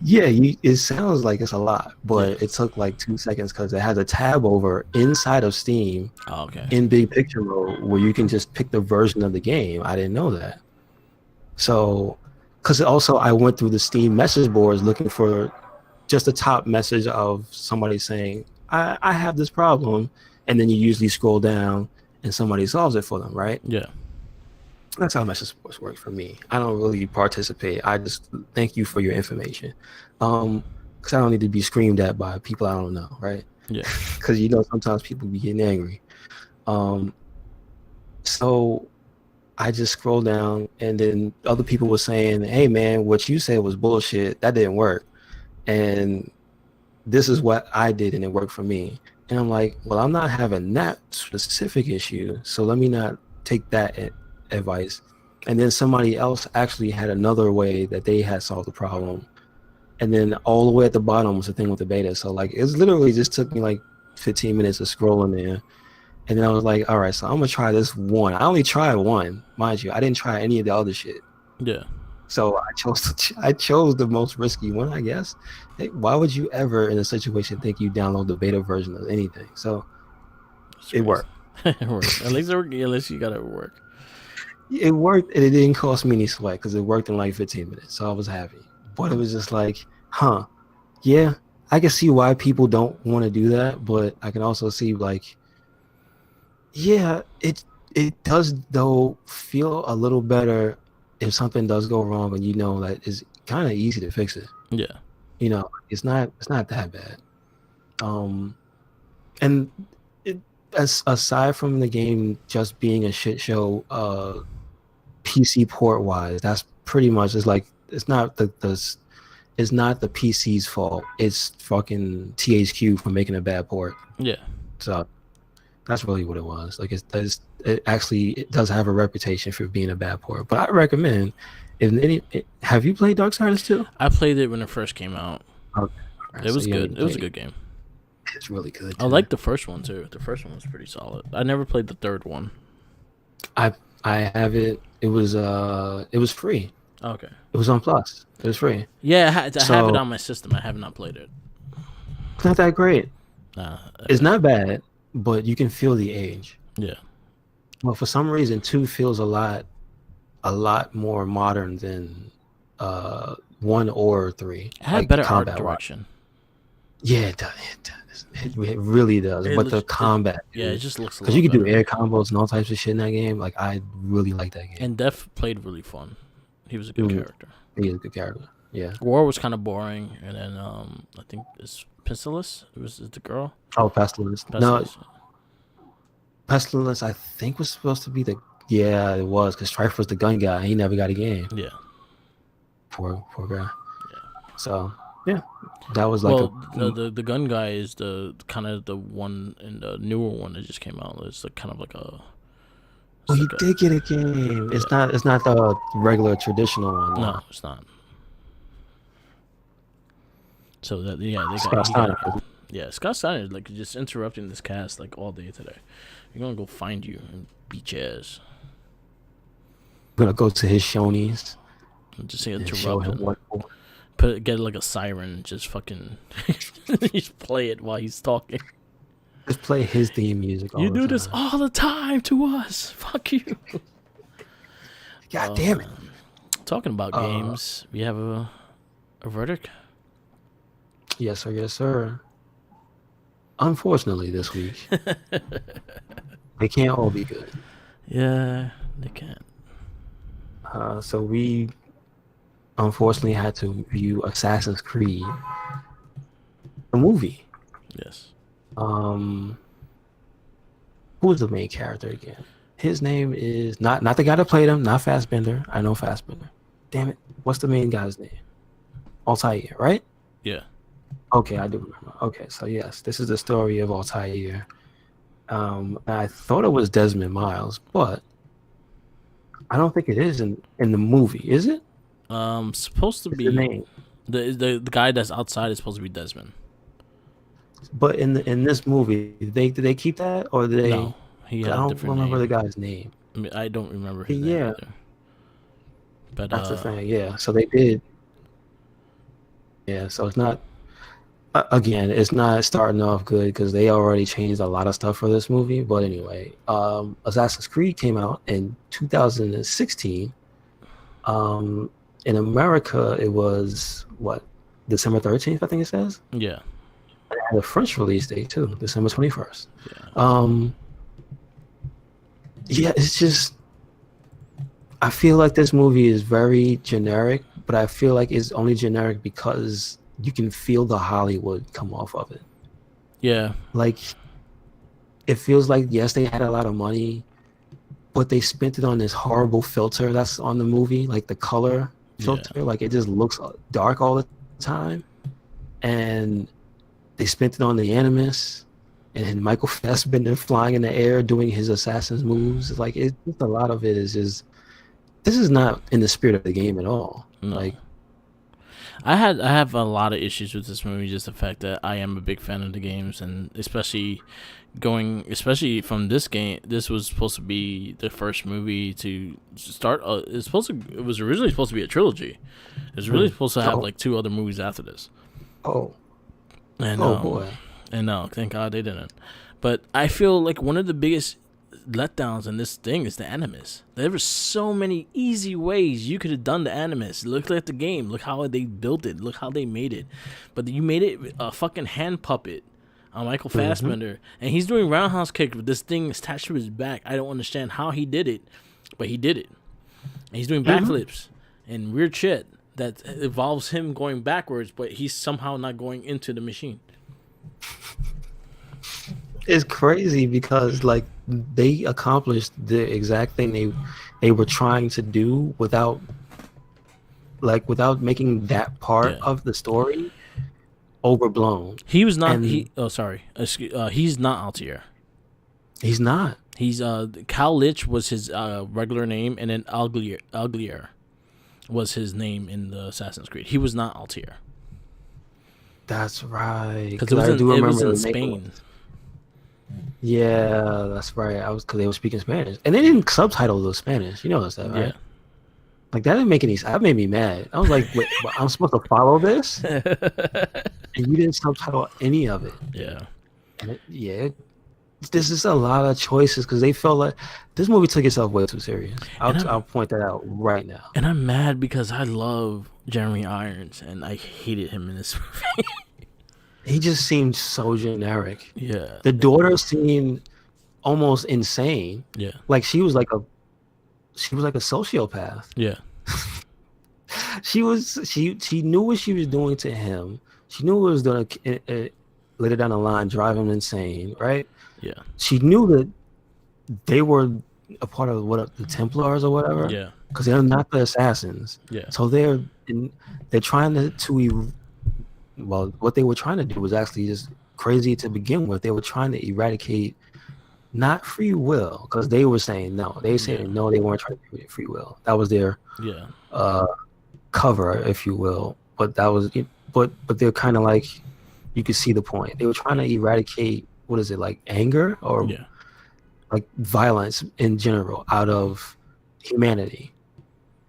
yeah, it sounds like it's a lot, but Yeah. it took like 2 seconds because it has a tab over inside of Steam Oh, okay. in big picture mode where you can just pick the version of the game. I didn't know that. So, because also I went through the Steam message boards looking for just a top message of somebody saying, I have this problem. And then you usually scroll down and somebody solves it for them, right? Yeah. That's how message boards work for me. I don't really participate. I just thank you for your information. Because I don't need to be screamed at by people I don't know, right? Yeah. Because sometimes people be getting angry. So I just scrolled down and then other people were saying, hey man, what you said was bullshit. That didn't work. And this is what I did and it worked for me. And I'm like, well, I'm not having that specific issue, so let me not take that advice. And then somebody else actually had another way that they had solved the problem. And then all the way at the bottom was the thing with the beta. So like it's literally just took me like 15 minutes of scrolling there. And then I was like, all right, so I'm gonna try this one. I only tried one, mind you. I didn't try any of the other shit. Yeah. So I chose the most risky one, I guess. Hey, why would you ever in a situation think you download the beta version of anything? So it worked. It worked. At least you got it work. It worked, and it didn't cost me any sweat because it worked in like 15 minutes. So I was happy. But it was just like, yeah, I can see why people don't want to do that, but I can also see like, yeah, it does though feel a little better if something does go wrong and you know that it's kind of easy to fix it. Yeah. You know, it's not that bad. And aside from the game just being a shit show, PC port wise, that's pretty much it's like it's not it's not the PC's fault. It's fucking THQ for making a bad port. Yeah. So that's really what it was. Like it does have a reputation for being a bad port. But I recommend have you played Darksiders 2? I played it when it first came out. Okay. It was good. It was a good game. It's really good. I liked the first one too. The first one was pretty solid. I never played the third one. I have it. It was free. Okay. It was on Plus. It was free. Yeah, I have it on my system. I have not played it. It's not that great. Nah, it's not bad, but you can feel the age. Yeah. Well, for some reason, 2 feels a lot more modern than 1 or 3. It had like better art direction. Yeah, it does. It really does. But the combat, it just looks because you can do air combos and all types of shit in that game. Like I really like that game. And Def played really fun. He was a good character. He is a good character. Yeah. War was kind of boring, and then I think it's Pestilence. It was the girl. Oh, Pestilence. No, Pestilence. I think was supposed to be Yeah, it was because Strife was the gun guy. He never got a game. Yeah. Poor guy. Yeah. So yeah, that was like the gun guy is the kind of the one in the newer one that just came out. It's like kind of like a. Oh, he did get a game. It's not the regular traditional one. No, it's not. So that they Scott Steiner. Scott Steiner is like just interrupting this cast like all day today. You're gonna go find you and beat your ass. I'm gonna go to his Shoney's. And just say interrupt him. Get like a siren, just fucking just play it while he's talking. Just play his theme music. You do this all the time to us. Fuck you. God damn it. Talking about games, we have a verdict. Yes, sir. Yes, sir. Unfortunately, this week they can't all be good. Yeah, they can't. So we unfortunately had to view Assassin's Creed, the movie. Yes. Who was the main character again? His name is not the guy that played him, not Fassbender. I know Fassbender. Damn it. What's the main guy's name? Altair, right? Yeah. Okay, I do remember. Okay, so yes, this is the story of Altair. I thought it was Desmond Miles, but I don't think it is in the movie, is it? Supposed to be the name. The guy that's outside is supposed to be Desmond. But in this movie, did they keep that or did they? No, he had I a don't different remember name. the guy's name. I mean, I don't remember his name either. But that's the thing. Yeah, so they did. Yeah, so it's not. Again, it's not starting off good because they already changed a lot of stuff for this movie. But anyway, Assassin's Creed came out in 2016. In America, it was December 13th, I think it says. Yeah. It had a French release date too, December 21st. Yeah. Yeah, it's just. I feel like this movie is very generic, but I feel like it's only generic because you can feel the Hollywood come off of it. Yeah. Like, it feels like, yes, they had a lot of money, but they spent it on this horrible filter that's on the movie, like the color filter. Yeah. Like, it just looks dark all the time. And they spent it on the Animus. and then Michael Fassbender flying in the air doing his assassin's moves. Like it's just a lot of it is just this is not in the spirit of the game at all. No. Like I have a lot of issues with this movie, just the fact that I am a big fan of the games, and especially from this game. This was supposed to be the first movie to start. It was originally supposed to be a trilogy. It was really supposed to have like 2 other movies after this. Oh, And boy. and no, thank God they didn't. But I feel like one of the biggest letdowns in this thing is the Animus. There were so many easy ways you could have done the Animus. Look at the game. Look how they built it. Look how they made it. But you made it a fucking hand puppet on Michael Fassbender, and he's doing roundhouse kick with this thing attached to his back. I don't understand how he did it, but he did it. And he's doing backflips and weird shit that involves him going backwards, but he's somehow not going into the machine. It's crazy because like they accomplished the exact thing they were trying to do without making that part of the story overblown. He was not. And He's not Altair. He's not. He's Cal Lich was his regular name, and then Alglier was his name in the Assassin's Creed. He was not Altair. That's right. Because it was in Spain. Yeah, that's right. Because they were speaking Spanish, and they didn't subtitle the Spanish. You know that, right? Yeah. Like that didn't make any sense. That made me mad. I was like, wait, I'm supposed to follow this, and you didn't subtitle any of it. Yeah. And this is a lot of choices because they felt like this movie took itself way too serious. I'll point that out right now. And I'm mad because I love Jeremy Irons, and I hated him in this movie. He just seemed so generic. Yeah. The daughter seemed almost insane. Yeah. Like she was like a sociopath. Yeah. She knew what she was doing to him. She knew it was going to later down the line drive him insane, right? Yeah. She knew that they were a part of the Templars or whatever. Yeah. Because they're not the assassins. Yeah. So they're trying what they were trying to do was actually just crazy to begin with. They were trying to eradicate not free will, because they were saying no. They were saying no, they weren't trying to eradicate free will. That was their cover, if you will. But that was but they're kind of like, you could see the point. They were trying to eradicate, what is it, like anger or like violence in general out of humanity,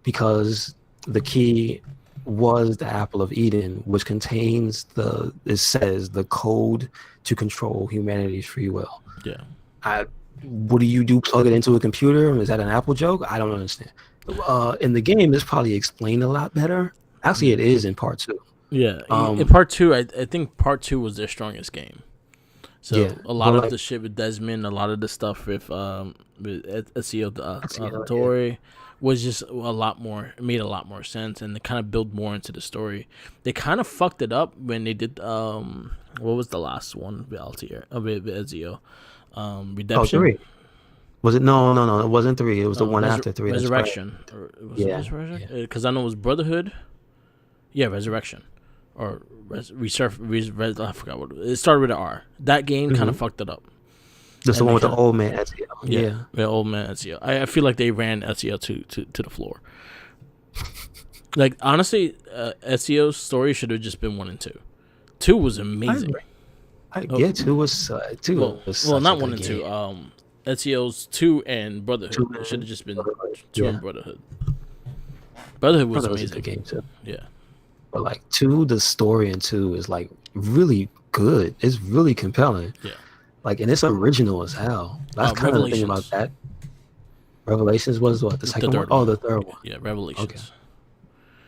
because the key was the apple of Eden, which contains it says the code to control humanity's free will. Yeah. What do you do? Plug it into a computer? Is that an Apple joke? I don't understand. In the game, this probably explained a lot better. Actually, it is in part 2. Yeah. In part 2, I think part 2 was their strongest game. So a lot of the shit with Desmond, a lot of the stuff with Ezio Auditore was just made a lot more sense, and they kind of build more into the story. They kind of fucked it up when they did what was the last one with Altair, with Ezio, Redemption. 3. Was it? No, it wasn't 3. It was the one after 3. Resurrection. Right. Because I know it was Brotherhood. Yeah, Resurrection, or I forgot what it started with an R. That game kind of fucked it up. Just the one with the old man Ezio. Yeah, the old man Ezio. I feel like they ran Ezio to the floor. Like honestly, Ezio's story should have just been 1 and 2. 2 was amazing. 2 was 2. Well, not 1 and 2. Ezio's 2 and Brotherhood. It should have just been 2 and Brotherhood. Brotherhood was amazing. A good game too. Yeah. But like 2, the story in 2 is like really good. It's really compelling. Yeah. Like, and it's original as hell. That's kind of the thing about that. Revelations was what? The second one? Oh, the third one. Yeah, Revelations. Okay.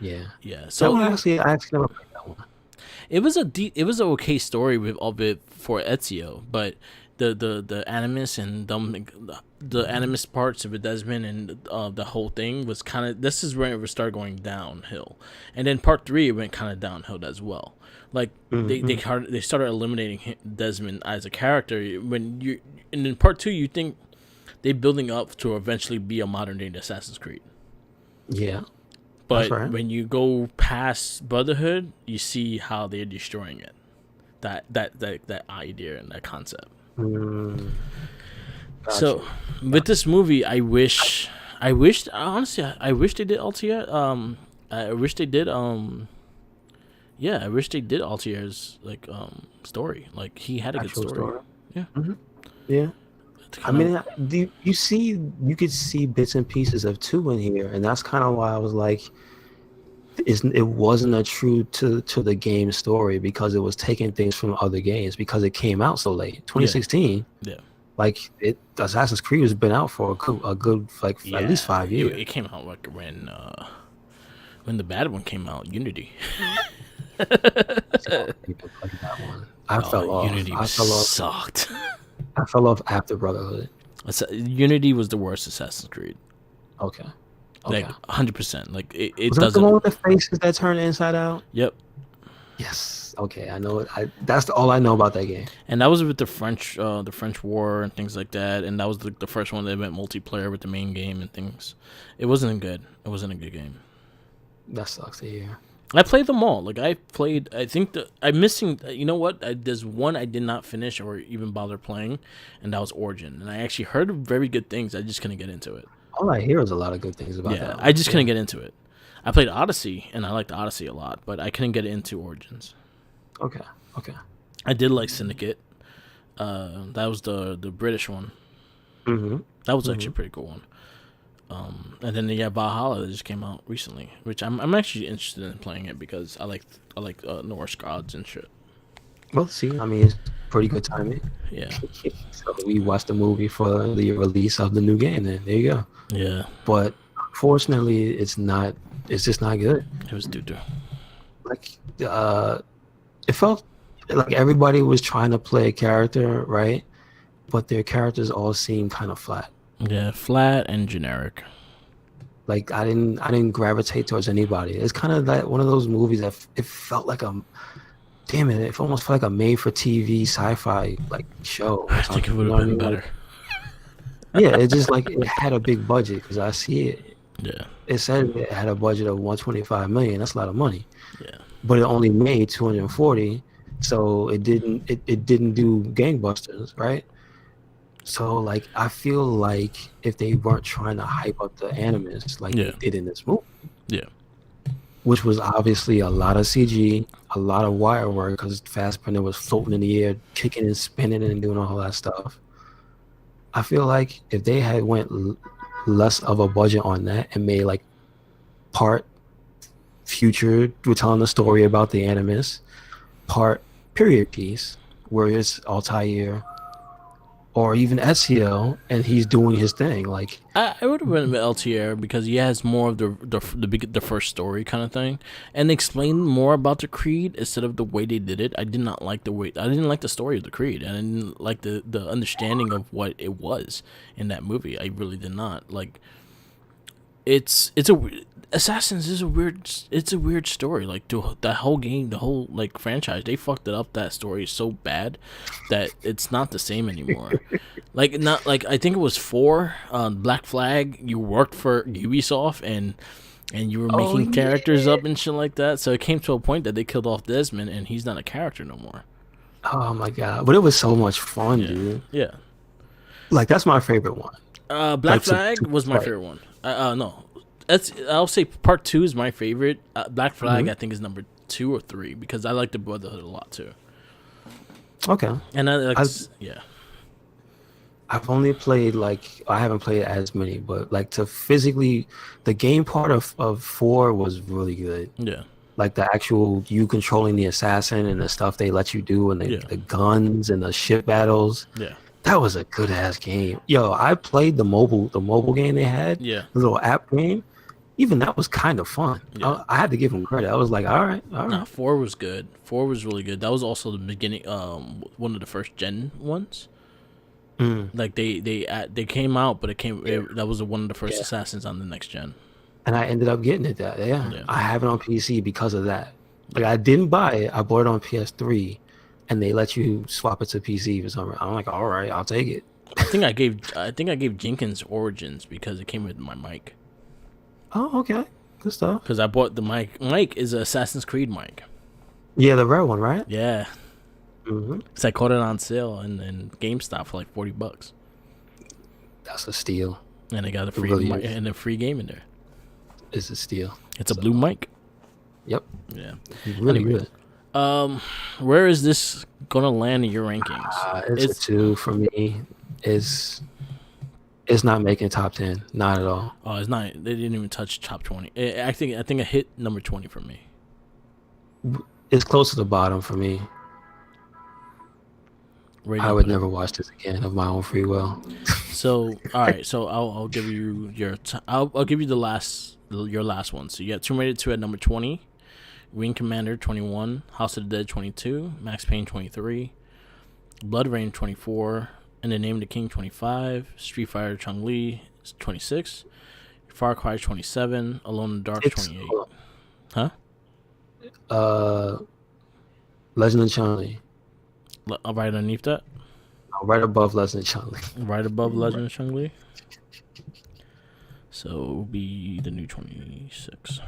Yeah. Yeah. So I actually never played that one. It was an okay story for Ezio, but the Animus and the Animus parts of Desmond and the whole thing was kind of, this is where it started going downhill, and then part 3 it went kind of downhill as well. Like they started eliminating Desmond as a character. And in part 2 you think they're building up to eventually be a modern day Assassin's Creed. Yeah. But when you go past Brotherhood, you see how they're destroying it. That idea and that concept. Mm, got So you. with this movie, I wished honestly, I wish they did Altair. I wish they did. Yeah, I wish they did Altier's like story. Like he had a good Actual story. story. Yeah, Hmm. Yeah. to I kind of mean, you see, you could see bits and pieces of two in here, and that's kind of why I was like, it wasn't a true to the game story because it was taking things from other games because it came out so late, yeah, 2016. yeah, Like Assassin's Creed has been out for a good like at least yeah. 5 years. It came out like when the bad one came out, Unity. I still haven't even played that one. I Oh, fell off. Unity sucked. I fell off after Brotherhood. Unity was the worst Assassin's Creed. Okay. Okay. Like 100%. Like it Was that the one doesn't. with the faces that turn inside out? Yep. Yes. Okay, I know it. That's all I know about that game. And that was with the French War and things like that. And that was the first one that went multiplayer with the main game and things. It wasn't good. It wasn't a good game. That sucks to hear. I played them all. Like I played. I think I'm missing. You know what? There's one I did not finish or even bother playing, and that was Origin. And I actually heard very good things. I just couldn't get into it. All I hear is a lot of good things about Yeah, that I one. just couldn't get into it. I played Odyssey, and I liked Odyssey a lot, but I couldn't get into Origins. Okay. Okay. I did like Syndicate. That was the British one. Mm-hmm. That was actually Mm-hmm. a pretty cool one. And then yeah, Valhalla that just came out recently, which I'm actually interested in playing it because I like Norse gods and shit. Well, see, I mean, it's pretty good timing. Yeah, So we watched the movie for the release of the new game. Then there you go. yeah, But fortunately, it's not. It's just not good. it was doo doo. Like, it felt like everybody was trying to play a character, right? But their characters all seemed kind of flat. Yeah, flat and generic. Like I didn't gravitate towards anybody. It's kind of like one of those movies that it felt like a damn it. It almost felt like a made-for-TV sci-fi like show or I think it something. would You know have what I been mean? Like, better. yeah, it just like it had a big budget because I see it. Yeah, It said it had a budget of 125 million. That's a lot of money, yeah, but it only made 240, so it didn't do gangbusters, right? So like I feel like if they weren't trying to hype up the Animus like they yeah, did in this movie, yeah, which was obviously a lot of CG, a lot of wire work because Fassbender was floating in the air, kicking and spinning and doing all that stuff. I feel like if they had went less of a budget on that and made like part future, we're telling the story about the Animus, part period piece where it's Altair or even Ezio and he's doing his thing. Like, I would have went with LTR because he has more of the first story kind of thing, and explain more about the Creed instead of the way they did it. I did not like the way. I didn't like the story of the Creed, and I didn't like the understanding of what it was in that movie. I really did not like. It's a Assassins is a weird. It's a weird story. Like the whole game, the whole like franchise, they fucked it up. That story so bad that it's not the same anymore. Like not like I think it was four Black Flag. You worked for Ubisoft and you were oh making characters yeah. up and shit like that. So it came to a point that they killed off Desmond and he's not a character no more. Oh my god. But it was so much fun, Yeah, dude. yeah. Like that's my favorite one. Black Like Flag to was my play. favorite one. No, that's I'll say part two is my favorite. Black Flag Hmm. I think is number two or three because I like the Brotherhood a lot too. Okay. And I like I yeah, I've only played like I haven't played as many, but like to physically the game part of four was really good. yeah, Like the actual you controlling the assassin and the stuff they let you do and yeah, the guns and the ship battles. yeah, That was a good ass game. Yo, I played the mobile game they had, yeah, the little app game. Even that was kind of fun. yeah. I had to give them credit. I was like, all right, all Nah, right. four was good. Four was really good. That was also the beginning. One of the first gen ones. Mm, Like they came out, but that was one of the first yeah. assassins on the next gen. And I ended up getting it. That yeah, Yeah, I have it on PC because of that. Like yeah. I didn't buy it. I bought it on PS3, and they let you swap it to PC for some reason. I'm like, all right, I'll take it. I think I gave Jenkins Origins because it came with my mic. Oh, okay, good stuff. Because I bought the mic. Mic is an Assassin's Creed mic. Yeah, the red one, right? Yeah, Hmm. Because I caught it on sale in GameStop for like $40, That's a steal. and I got a It really is. and a free game in there. It's a steal. It's a So, blue mic. yep, Yeah. really Anyway, good. where is this gonna land in your rankings? It's a 2 for me. It's it's not making top 10, not at all. Oh, it's not. They didn't even touch top 20. I think it hit number 20 for me. It's close to the bottom for me. Right I now, would never watch this again of my own free will. So all right, so I'll give you I'll give you your last one. So you got Tomb Raider 2 at number 20, Wing Commander 21, House of the Dead 22, Max Payne 23, Blood Rain 24, In the Name of the King 25, Street Fighter Chun-Li 26, Far Cry 27, Alone in the Dark 28. Huh? Legend of Chun-Li. Right underneath that? Right above Legend of Chun-Li. Right above Legend of Chun-Li. So it will be the new 26.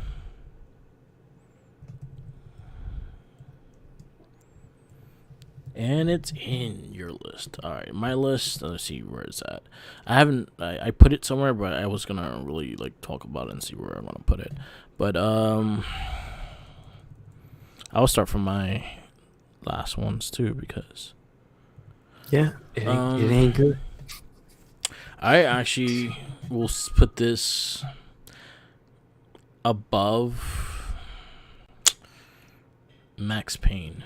And it's in your list. All right, my list. Let's see where it's at. I put it somewhere, but I was gonna really like talk about it and see where I want to put it. But I'll start from my last ones too because Yeah, it ain't good. I actually will put this above Max Payne.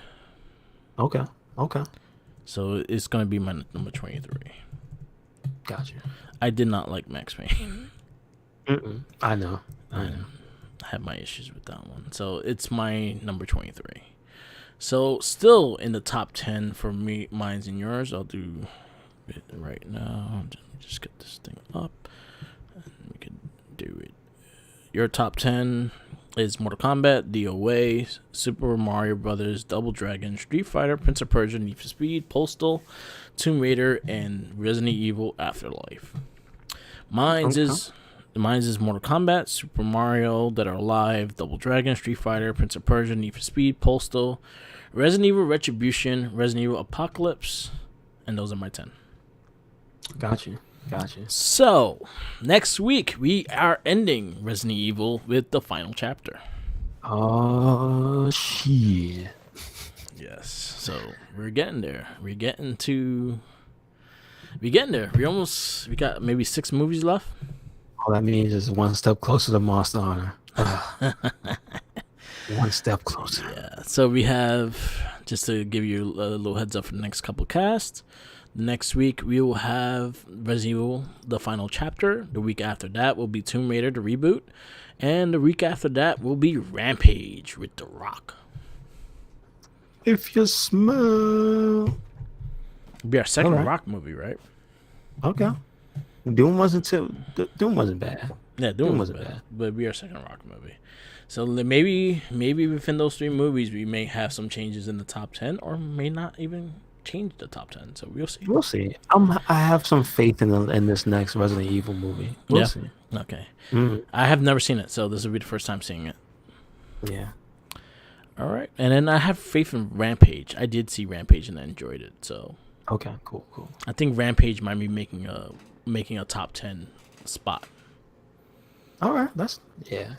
Okay. So it's gonna be my number 23. Gotcha. I did not like Max Payne. I know. I had my issues with that one. So it's my number 23. So still in the top 10 for me, mine's and yours. I'll do it right now. Just get this thing up, and we can do it. Your top 10 is Mortal Kombat, DOA, Super Mario Brothers, Double Dragon, Street Fighter, Prince of Persia, Need for Speed, Postal, Tomb Raider, and Resident Evil Afterlife. Mine's is Mortal Kombat, Super Mario, Dead or Alive, Double Dragon, Street Fighter, Prince of Persia, Need for Speed, Postal, Resident Evil Retribution, Resident Evil Apocalypse, and those are my 10. Gotcha. So, next week we are ending Resident Evil with the final chapter. Oh, shit. Yes. So, we're getting there. We got maybe 6 movies left. All that means is one step closer to Monster Hunter. One step closer. Yeah. So we have, just to give you a little heads up for the next couple casts, next week we will have Resident Evil, the final chapter. The week after that will be Tomb Raider, the reboot. And the week after that will be Rampage with The Rock. If you smell. It'll be our second Alright. Rock movie, right? Okay. Doom wasn't bad. Yeah, Doom wasn't bad. But it'll be our second Rock movie. So maybe within those 3 movies we may have some changes in the top 10 or may not even change the top 10. So we'll see. We'll see. I have some faith in this next Resident Evil movie. We'll see. Okay. Mhm. I have never seen it, so this will be the first time seeing it. Yeah. All right. And then I have faith in Rampage. I did see Rampage and I enjoyed it. So Okay. Cool. I think Rampage might be making a top 10 spot. All right. Yeah.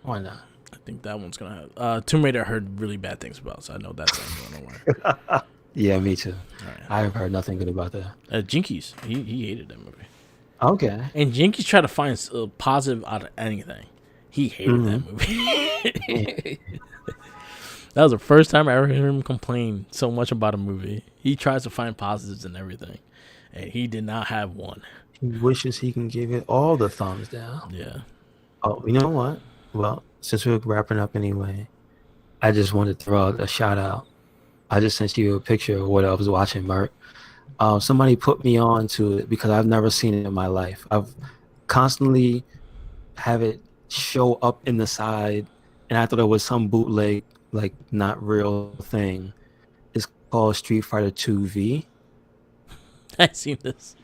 Why not? I think that one's gonna have Tomb Raider. I heard really bad things about, so I know that's not going nowhere. Yeah, me too. All right. I have heard nothing good about that. Jinkies, he hated that movie, Okay. and Jinkies tried to find positive out of anything. He hated that movie. That was the first time I ever heard him complain so much about a movie. He tries to find positives in everything, and he did not have one. He wishes he can give it all the thumbs down. Yeah. Oh, you know what? Well, since we're wrapping up anyway, I just wanted to throw out a shout out. I just sent you a picture of what I was watching, Mark. Somebody put me on to it because I've never seen it in my life. I've constantly have it show up in the side, and I thought it was some bootleg, like not real thing. It's called Street Fighter 2 V. I've seen this.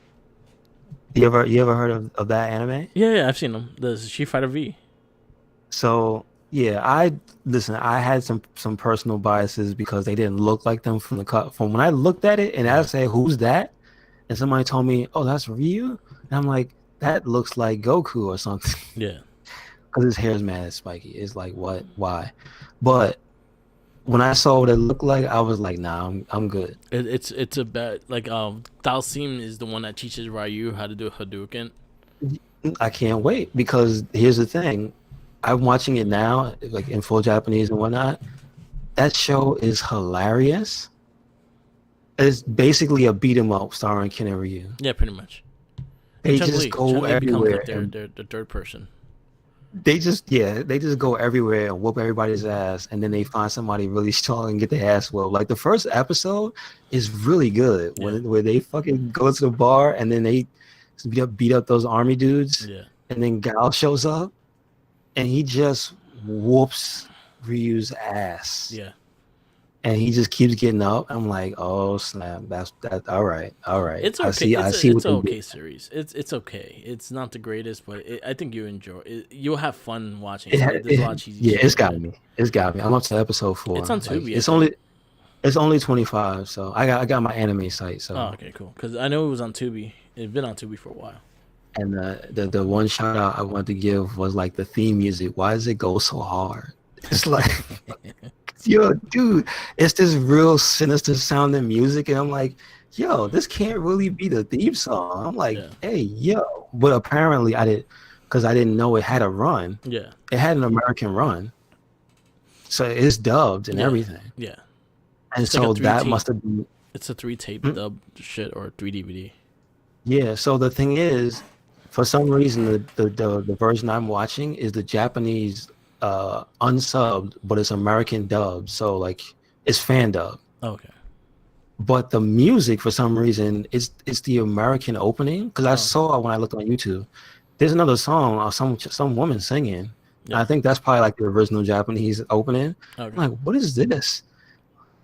You ever heard of that anime? Yeah, I've seen them. The Street Fighter V. So Yeah, listen. I had some personal biases because they didn't look like them from the cut. From when I looked at it and I Yeah, said, "Who's that?" and somebody told me, "Oh, that's Ryu," and I'm like, "That looks like Goku or something," yeah. because his hair is mad spiky. It's like, what? Why? But when I saw what it looked like, I was like, "Nah, I'm good." It's a bad like Dalsim is the one that teaches Ryu how to do Hadouken. I can't wait because here's the thing. I'm watching it now, like in full Japanese and whatnot. That show is hilarious. It's basically a beat 'em up starring Ken and Ryu. Yeah, pretty much. And They just go Chun Li becomes like everywhere their and their the third person. they just go everywhere and whoop everybody's ass, and then they find somebody really strong and get their ass whooped. Like the first episode is really good Yeah, when where they fucking go to the bar and then they beat up those army dudes, yeah, and then Gal shows up and he just whoops Ryu's ass. yeah. And he just keeps getting up. I'm like, oh snap, that's that. All right, all right. It's okay. I see It's what an they okay did. series. It's okay. It's not the greatest, but I think you enjoy it. You'll have fun watching It, it. There's a lot of cheesy yeah, shit it's in got it. me. It's got me. I'm up to episode It's 4. on Like Tubi, I think. it's only 25. So I got my anime site. Oh, So okay, cool. Because I know it was on Tubi. It's been on Tubi for a while. and the one shout out I wanted to give was like the theme music. Why does it go so hard? It's like yo, dude, it's this real sinister sounding music, and I'm like, yo, this can't really be the theme song. I'm like, Yeah, hey, yo, but apparently I did because I didn't know it had a run. yeah, It had an American run, so it's dubbed and yeah, everything. yeah. And It's like a so three that tape. must have been It's a three tape mm, dub shit or 3 DVD. yeah. So the thing is, for some reason, the version I'm watching is the Japanese unsubbed, but it's American dubbed. So like it's fan dub. Okay. But the music for some reason it's the American opening because I Oh, okay. saw when I looked on YouTube. There's another song some woman singing. Yeah. I think that's probably like the original Japanese opening. Okay. I'm like, what is this?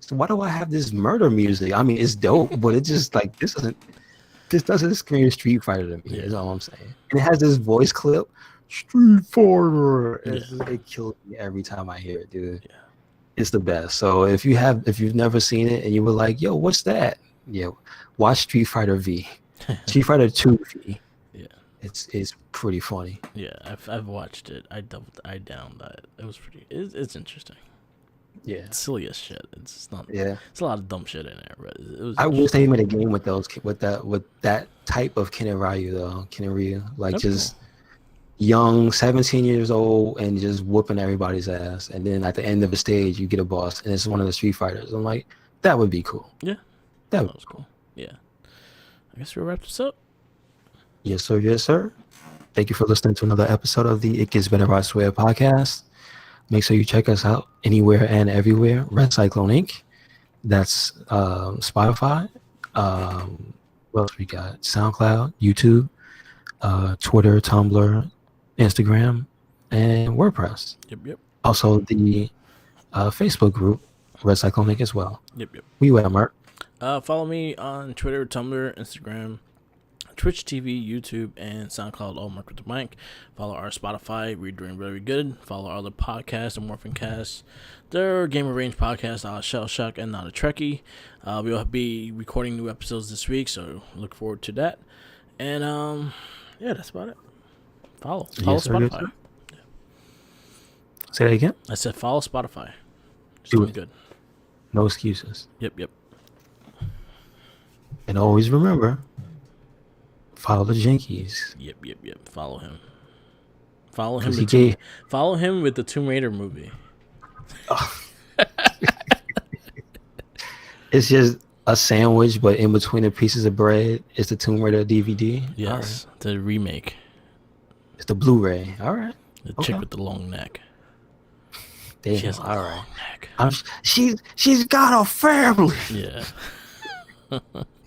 So why do I have this murder music? I mean, it's dope, but it's just like this doesn't scream Street Fighter to me. Yeah. Is all I'm saying. And it has this voice clip, Street Fighter. Yeah. It kills me every time I hear it, dude. Yeah. It's the best. So if you've never seen it and you were like, yo, what's that? Yeah, watch Street Fighter V, Street Fighter 2 V. Yeah. It's pretty funny. Yeah. I've watched it. I downed that. It was pretty. It's interesting. Yeah, It's silly as shit. It's just not. yeah. It's a lot of dumb shit in there, but it was I wish interesting. they made a game with those with that type of Ken and Ryu though. Ken and Ryu, like That'd be cool. just young, 17 years old, and just whooping everybody's ass. And then at the end of a stage, you get a boss, and it's one of the Street Fighters. I'm like, that would be cool. Yeah. That That would was be cool. cool. Yeah. I guess we'll wrap this up. Yes, sir. Yes, sir. Thank you for listening to another episode of the It Gets Better, I Swear podcast. Make sure you check us out anywhere and everywhere. Red Cyclone Inc. That's Spotify. What else we got? SoundCloud, YouTube, Twitter, Tumblr, Instagram, and WordPress. Yep. Yep. Also, the Facebook group, Red Cyclone Inc. as well. Yep. Yep. We were Mark. Follow me on Twitter, Tumblr, Instagram, Twitch TV, YouTube, and SoundCloud, all Mark with the Mic. Follow our Spotify. We're doing very good. Follow our other podcasts, the Morphin Cast, the Gamer Range podcast, Shell Shock, and Not a Trekkie. We'll be recording new episodes this week, so look forward to that. And yeah, that's about it. Follow Yes, sir. Yes, Spotify. sir. Say that again. I said follow Spotify. Just Do doing it. good. No excuses. Yep. Yep. And always remember, follow the Jinkies. Yep. Yep. Yep. Follow him. Follow him. Because he gave. Follow him with the Tomb Raider movie. It's just a sandwich, but in between the pieces of bread is the Tomb Raider DVD. Yes, the remake. It's the Blu-ray. All right. The Okay. chick with the long neck. Damn. She has a All long right. neck. She's got a family. Yeah.